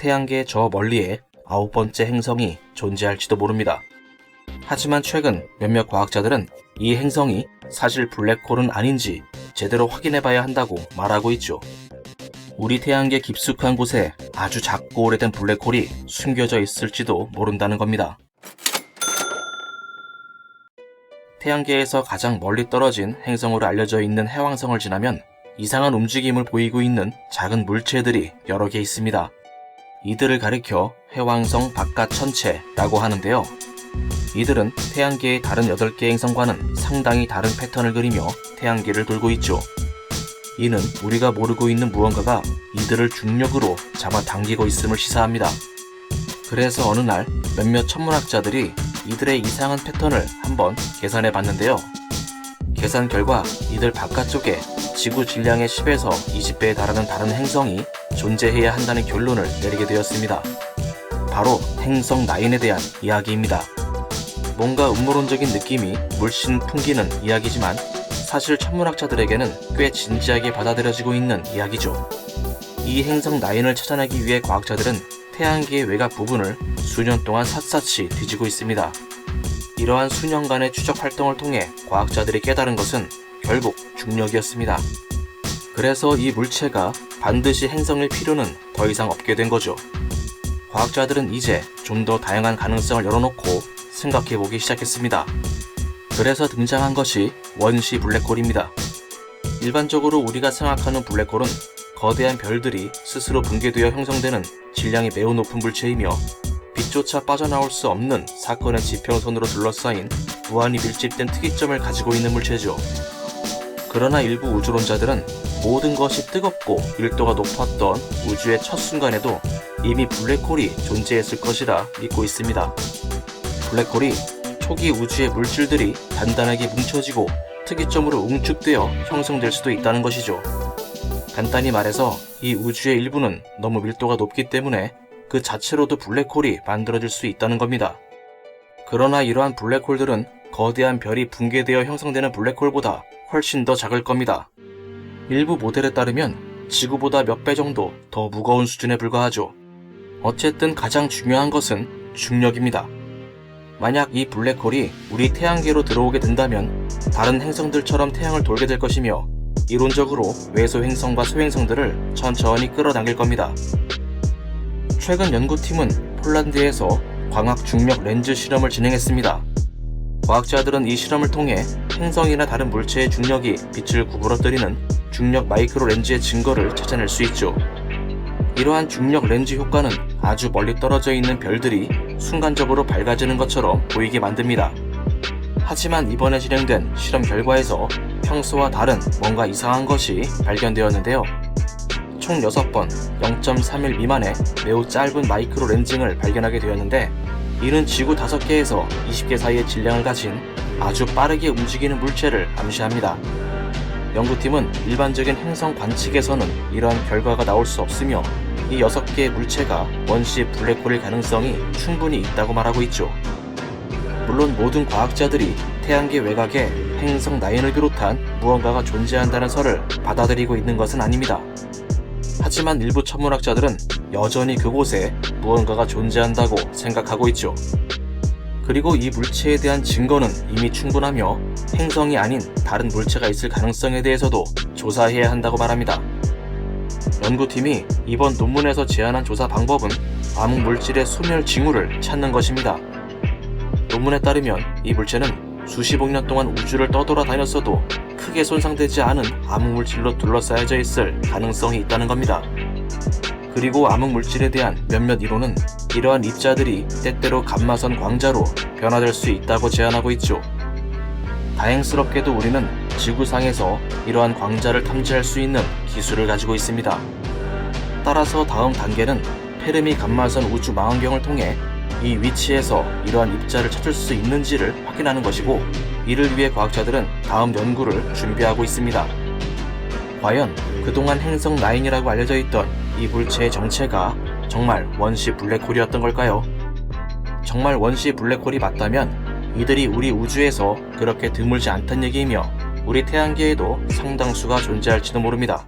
태양계 저 멀리에 9번째 행성이 존재할지도 모릅니다. 하지만 최근 몇몇 과학자들은 이 행성이 사실 블랙홀은 아닌지 제대로 확인해봐야 한다고 말하고 있죠. 우리 태양계 깊숙한 곳에 아주 작고 오래된 블랙홀이 숨겨져 있을지도 모른다는 겁니다. 태양계에서 가장 멀리 떨어진 행성으로 알려져 있는 해왕성을 지나면 이상한 움직임을 보이고 있는 작은 물체들이 여러 개 있습니다. 이들을 가리켜 해왕성 바깥 천체라고 하는데요. 이들은 태양계의 다른 8개 행성과는 상당히 다른 패턴을 그리며 태양계를 돌고 있죠. 이는 우리가 모르고 있는 무언가가 이들을 중력으로 잡아당기고 있음을 시사합니다. 그래서 어느 날 몇몇 천문학자들이 이들의 이상한 패턴을 한번 계산해 봤는데요. 계산 결과 이들 바깥쪽에 지구 질량의 10에서 20배에 달하는 다른 행성이 존재해야 한다는 결론을 내리게 되었습니다. 바로 행성 9에 대한 이야기입니다. 뭔가 음모론적인 느낌이 물씬 풍기는 이야기지만 사실 천문학자들에게는 꽤 진지하게 받아들여지고 있는 이야기죠. 이 행성 9을 찾아내기 위해 과학자들은 태양계의 외곽 부분을 수년 동안 샅샅이 뒤지고 있습니다. 이러한 수년간의 추적 활동을 통해 과학자들이 깨달은 것은 결국 중력이었습니다. 그래서 이 물체가 반드시 행성일 필요는 더 이상 없게 된 거죠. 과학자들은 이제 좀 더 다양한 가능성을 열어놓고 생각해보기 시작했습니다. 그래서 등장한 것이 원시 블랙홀입니다. 일반적으로 우리가 생각하는 블랙홀은 거대한 별들이 스스로 붕괴되어 형성되는 질량이 매우 높은 물체이며 빛조차 빠져나올 수 없는 사건의 지평선으로 둘러싸인 무한히 밀집된 특이점을 가지고 있는 물체죠. 그러나 일부 우주론자들은 모든 것이 뜨겁고 밀도가 높았던 우주의 첫 순간에도 이미 블랙홀이 존재했을 것이라 믿고 있습니다. 블랙홀이 초기 우주의 물질들이 단단하게 뭉쳐지고 특이점으로 웅축되어 형성될 수도 있다는 것이죠. 간단히 말해서 이 우주의 일부는 너무 밀도가 높기 때문에 그 자체로도 블랙홀이 만들어질 수 있다는 겁니다. 그러나 이러한 블랙홀들은 거대한 별이 붕괴되어 형성되는 블랙홀보다 훨씬 더 작을 겁니다. 일부 모델에 따르면 지구보다 몇 배 정도 더 무거운 수준에 불과하죠. 어쨌든 가장 중요한 것은 중력입니다. 만약 이 블랙홀이 우리 태양계로 들어오게 된다면 다른 행성들처럼 태양을 돌게 될 것이며 이론적으로 외소 행성과 소행성들을 천천히 끌어당길 겁니다. 최근 연구팀은 폴란드에서 광학 중력 렌즈 실험을 진행했습니다. 과학자들은 이 실험을 통해 행성이나 다른 물체의 중력이 빛을 구부러뜨리는 중력 마이크로 렌즈의 증거를 찾아낼 수 있죠. 이러한 중력 렌즈 효과는 아주 멀리 떨어져 있는 별들이 순간적으로 밝아지는 것처럼 보이게 만듭니다. 하지만 이번에 진행된 실험 결과에서 평소와 다른 뭔가 이상한 것이 발견되었는데요. 총 6번 0.31 미만의 매우 짧은 마이크로 렌징을 발견하게 되었는데 이는 지구 5개에서 20개 사이의 질량을 가진 아주 빠르게 움직이는 물체를 암시합니다. 연구팀은 일반적인 행성 관측에서는 이러한 결과가 나올 수 없으며 이 6개의 물체가 원시 블랙홀일 가능성이 충분히 있다고 말하고 있죠. 물론 모든 과학자들이 태양계 외곽에 행성 9을 비롯한 무언가가 존재한다는 설을 받아들이고 있는 것은 아닙니다. 하지만 일부 천문학자들은 여전히 그곳에 무언가가 존재한다고 생각하고 있죠. 그리고 이 물체에 대한 증거는 이미 충분하며 행성이 아닌 다른 물체가 있을 가능성에 대해서도 조사해야 한다고 말합니다. 연구팀이 이번 논문에서 제안한 조사 방법은 암흑 물질의 소멸 징후를 찾는 것입니다. 논문에 따르면 이 물체는 수십억 년 동안 우주를 떠돌아다녔어도 크게 손상되지 않은 암흑 물질로 둘러싸여져 있을 가능성이 있다는 겁니다. 그리고 암흑 물질에 대한 몇몇 이론은 이러한 입자들이 때때로 감마선 광자로 변화될 수 있다고 제안하고 있죠. 다행스럽게도 우리는 지구상에서 이러한 광자를 탐지할 수 있는 기술을 가지고 있습니다. 따라서 다음 단계는 페르미 감마선 우주 망원경을 통해 이 위치에서 이러한 입자를 찾을 수 있는지를 확인하는 것이고 이를 위해 과학자들은 다음 연구를 준비하고 있습니다. 과연 그동안 행성 9이라고 알려져 있던 이 물체의 정체가 정말 원시 블랙홀이었던 걸까요? 정말 원시 블랙홀이 맞다면 이들이 우리 우주에서 그렇게 드물지 않다는 얘기이며 우리 태양계에도 상당수가 존재할지도 모릅니다.